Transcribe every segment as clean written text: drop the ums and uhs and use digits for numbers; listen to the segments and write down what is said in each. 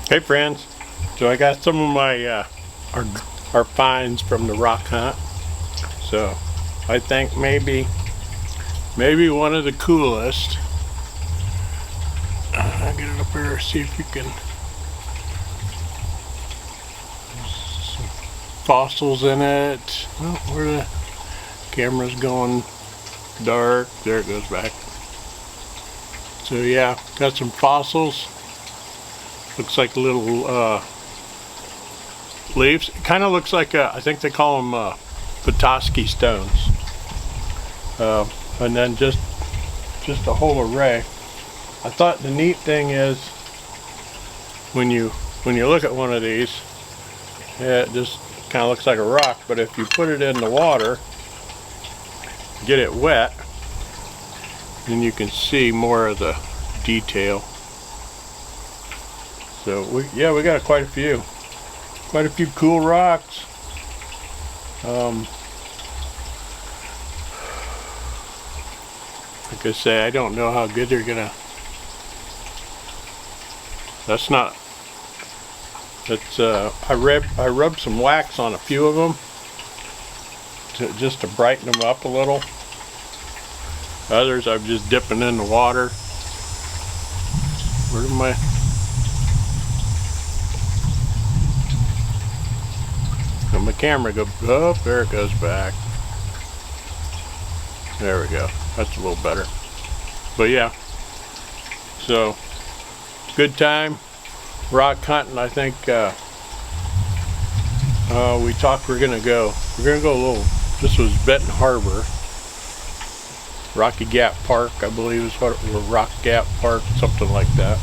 Hey friends, so I got some of my our finds from the rock hunt. So I think maybe one of the coolest. I'll get it up here, see if you can. Some fossils in it. Oh, where the camera's going dark. There it goes back. So yeah, got some fossils. Looks like little leaves. It kind of looks like I think they call them Petoskey stones. And then just a whole array. I thought the neat thing is when you look at one of these, it just kind of looks like a rock. But if you put it in the water, get it wet, then you can see more of the detail. So we got quite a few cool rocks. Like I say, I don't know how good they're gonna. That's I rubbed some wax on a few of them just to brighten them up a little. Others I'm just dipping in the water. Where did my camera go? Oh, there it goes back. There we go. That's a little better. But yeah, so good time rock hunting. I think we talked we're gonna go a little. This was Benton Harbor, Rocky Gap Park, I believe is what it was, Rock Gap Park, something like that.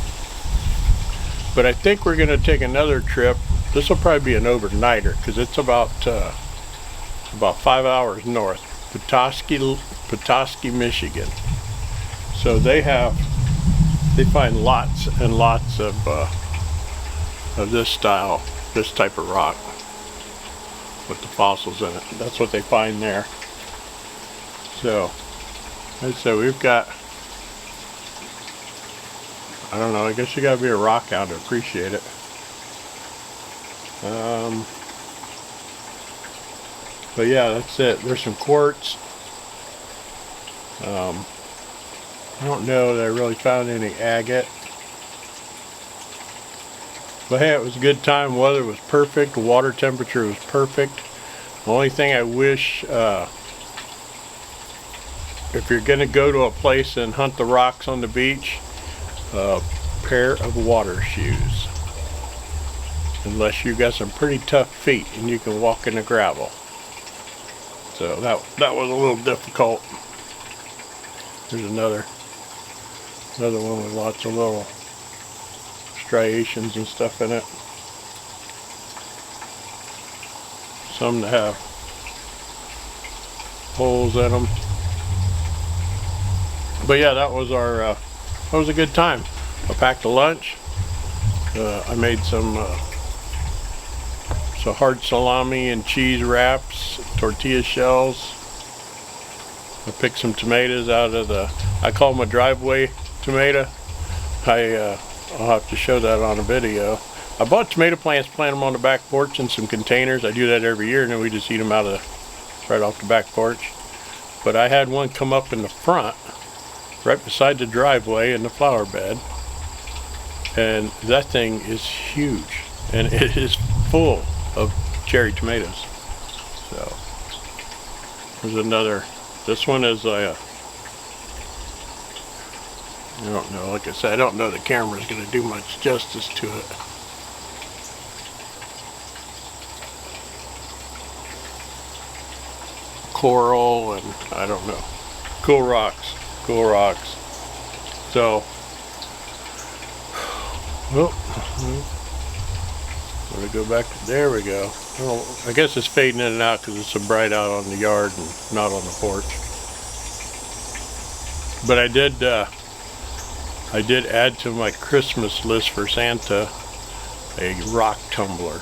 But I think we're gonna take another trip. This will probably be an overnighter because it's about 5 hours north, Petoskey, Michigan. So they find lots and lots of this type of rock with the fossils in it. That's what they find there. So, and so we've got, I don't know, I guess you gotta be a rock hound to appreciate it. But yeah, that's it. There's some quartz. I don't know that I really found any agate. But hey, it was a good time. Weather was perfect. The water temperature was perfect. The only thing I wish, if you're going to go to a place and hunt the rocks on the beach, a pair of water shoes. Unless you got some pretty tough feet and you can walk in the gravel. So that was a little difficult. There's another one with lots of little striations and stuff in it. Some that have holes in them. But yeah, that was a good time. I packed a lunch. I made some hard salami and cheese wraps, tortilla shells. I picked some tomatoes out of I call them a driveway tomato. I'll have to show that on a video. I bought tomato plants, plant them on the back porch in some containers. I do that every year, and then we just eat them right off the back porch. But I had one come up in the front, right beside the driveway in the flower bed. And that thing is huge, and it is full of cherry tomatoes. So there's another. This one is I don't know. Like I said, I don't know the camera's going to do much justice to it. Coral and I don't know. Cool rocks. So, let me go back to, there we go. Well, I guess it's fading in and out because it's so bright out on the yard and not on the porch. But I did add to my Christmas list for Santa a rock tumbler,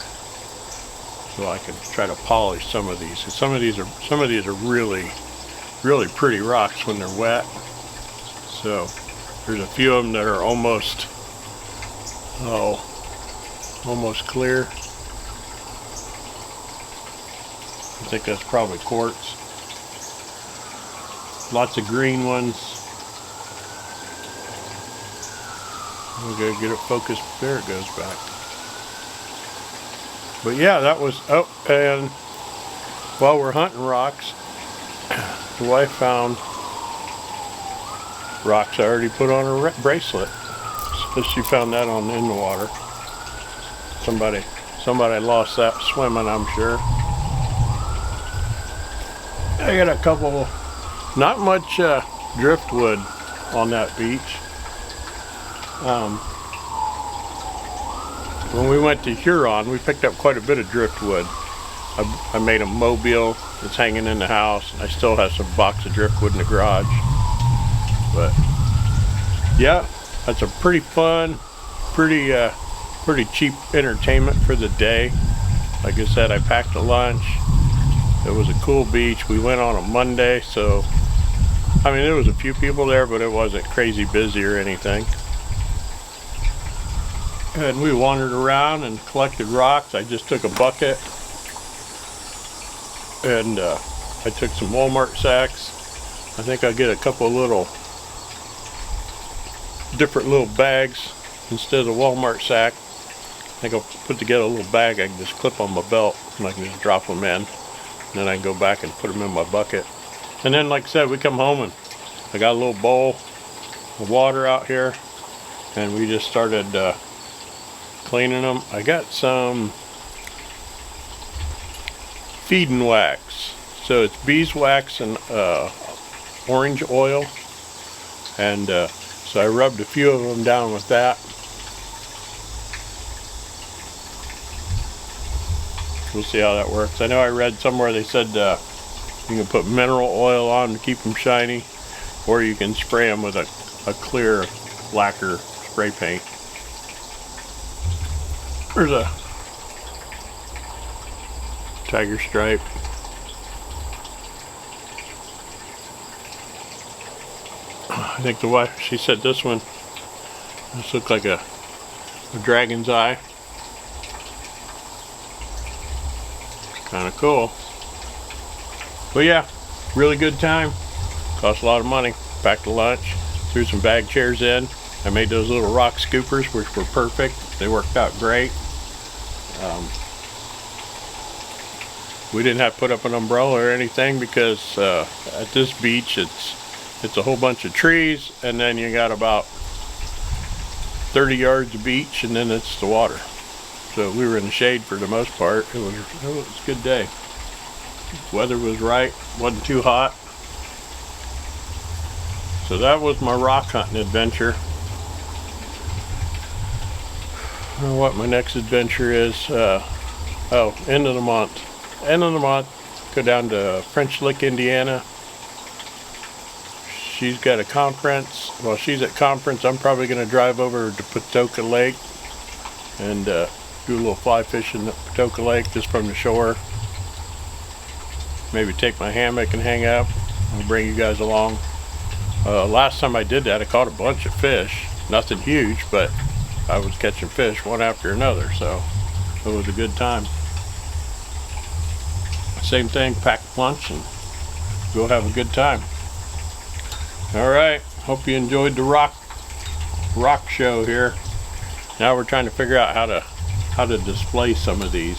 so I can try to polish some of these. And some of these are really pretty rocks when they're wet. So there's a few of them that are almost almost clear. I think that's probably quartz. Lots of green ones. We gotta get it focused. There it goes back. But yeah, that was, oh, and while we're hunting rocks, the wife found rocks I already put on her bracelet. So she found that in the water. Somebody lost that swimming, I'm sure. I got a couple, not much driftwood on that beach. When we went to Huron, we picked up quite a bit of driftwood. I made a mobile that's hanging in the house. I still have some box of driftwood in the garage. But yeah, that's a pretty fun, pretty cheap entertainment for the day. Like I said, I packed a lunch. It was a cool beach. We went on a Monday, so I mean there was a few people there, but it wasn't crazy busy or anything. And we wandered around and collected rocks. I just took a bucket and I took some Walmart sacks. I think I'll get a couple of little different little bags instead of the Walmart sack. I think I'll put together a little bag I can just clip on my belt and I can just drop them in. And then I can go back and put them in my bucket. And then like I said, we come home and I got a little bowl of water out here and we just started cleaning them. I got some feeding wax. So it's beeswax and orange oil. And so I rubbed a few of them down with that. We'll see how that works. I know I read somewhere they said you can put mineral oil on to keep them shiny, or you can spray them with a clear lacquer spray paint. There's a tiger stripe. I think the wife, she said this looked like a dragon's eye. Kind of cool. But yeah, really good time. Cost a lot of money. Packed a lunch, threw some bag chairs in. I made those little rock scoopers, which were perfect. They worked out great. We didn't have to put up an umbrella or anything because at this beach it's a whole bunch of trees and then you got about 30 yards of beach and then it's the water. So we were in the shade for the most part. It was a good day. Weather was right, wasn't too hot. So that was my rock hunting adventure. I don't know what my next adventure is. End of the month. End of the month, go down to French Lick, Indiana. She's got a conference. While she's at conference, I'm probably going to drive over to Patoka Lake and do a little fly fishing at Patoka Lake just from the shore. Maybe take my hammock and hang out. I'll bring you guys along. Last time I did that, I caught a bunch of fish. Nothing huge, but I was catching fish one after another, so it was a good time. Same thing, pack lunch and go have a good time. Alright, hope you enjoyed the rock show here. Now we're trying to figure out how to display some of these.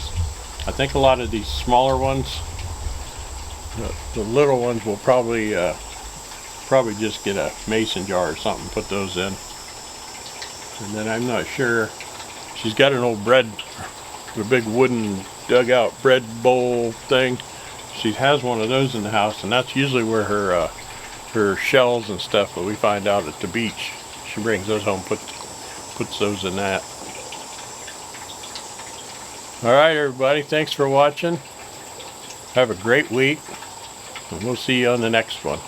I think a lot of these smaller ones, the little ones will probably just get a mason jar or something, put those in. And then I'm not sure, she's got an old a big wooden dugout bread bowl thing. She has one of those in the house, and that's usually where her shells and stuff that we find out at the beach. She brings those home, puts those in that. Alright everybody, thanks for watching. Have a great week, and we'll see you on the next one.